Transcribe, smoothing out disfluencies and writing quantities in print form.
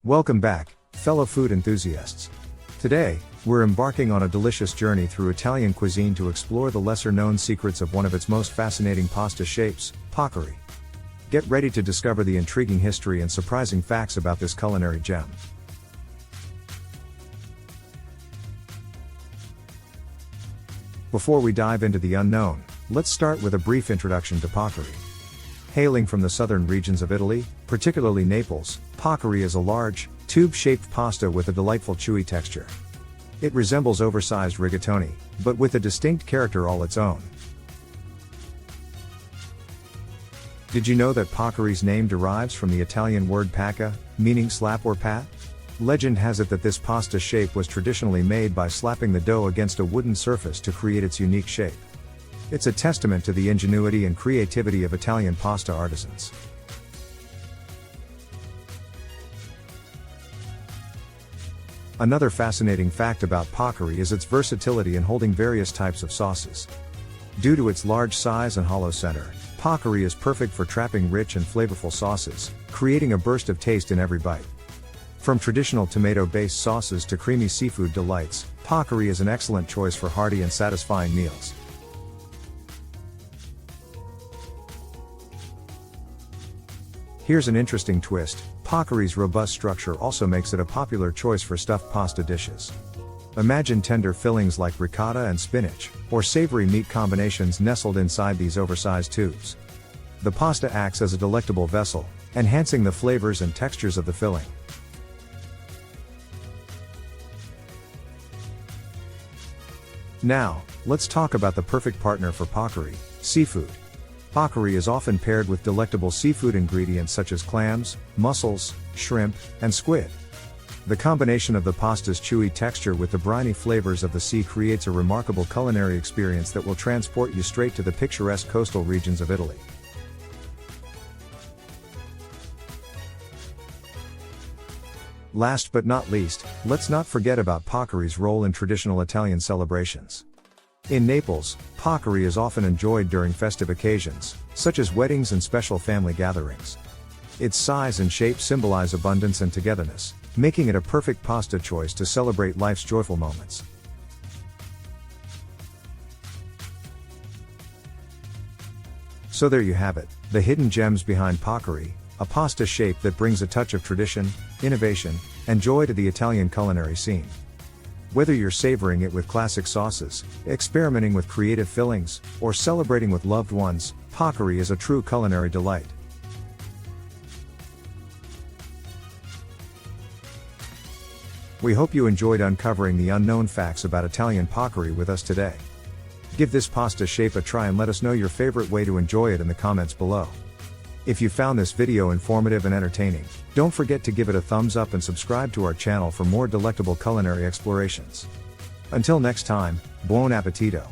Welcome back, fellow food enthusiasts. Today, we're embarking on a delicious journey through Italian cuisine to explore the lesser-known secrets of one of its most fascinating pasta shapes, Paccheri. Get ready to discover the intriguing history and surprising facts about this culinary gem. Before we dive into the unknown, let's start with a brief introduction to Paccheri. Hailing from the southern regions of Italy, particularly Naples, Paccheri is a large, tube-shaped pasta with a delightful chewy texture. It resembles oversized rigatoni, but with a distinct character all its own. Did you know that Paccheri's name derives from the Italian word pacca, meaning slap or pat? Legend has it that this pasta shape was traditionally made by slapping the dough against a wooden surface to create its unique shape. It's a testament to the ingenuity and creativity of Italian pasta artisans. Another fascinating fact about Paccheri is its versatility in holding various types of sauces. Due to its large size and hollow center, Paccheri is perfect for trapping rich and flavorful sauces, creating a burst of taste in every bite. From traditional tomato-based sauces to creamy seafood delights, Paccheri is an excellent choice for hearty and satisfying meals. Here's an interesting twist: Paccheri's robust structure also makes it a popular choice for stuffed pasta dishes. Imagine tender fillings like ricotta and spinach, or savory meat combinations nestled inside these oversized tubes. The pasta acts as a delectable vessel, enhancing the flavors and textures of the filling. Now, let's talk about the perfect partner for Paccheri: seafood. Paccheri is often paired with delectable seafood ingredients such as clams, mussels, shrimp, and squid. The combination of the pasta's chewy texture with the briny flavors of the sea creates a remarkable culinary experience that will transport you straight to the picturesque coastal regions of Italy. Last but not least, let's not forget about Paccheri's role in traditional Italian celebrations. In Naples, Paccheri is often enjoyed during festive occasions, such as weddings and special family gatherings. Its size and shape symbolize abundance and togetherness, making it a perfect pasta choice to celebrate life's joyful moments. So there you have it, the hidden gems behind Paccheri, a pasta shape that brings a touch of tradition, innovation, and joy to the Italian culinary scene. Whether you're savoring it with classic sauces, experimenting with creative fillings, or celebrating with loved ones, Paccheri is a true culinary delight. We hope you enjoyed uncovering the unknown facts about Italian Paccheri with us today. Give this pasta shape a try and let us know your favorite way to enjoy it in the comments below. If you found this video informative and entertaining, don't forget to give it a thumbs up and subscribe to our channel for more delectable culinary explorations. Until next time, buon appetito!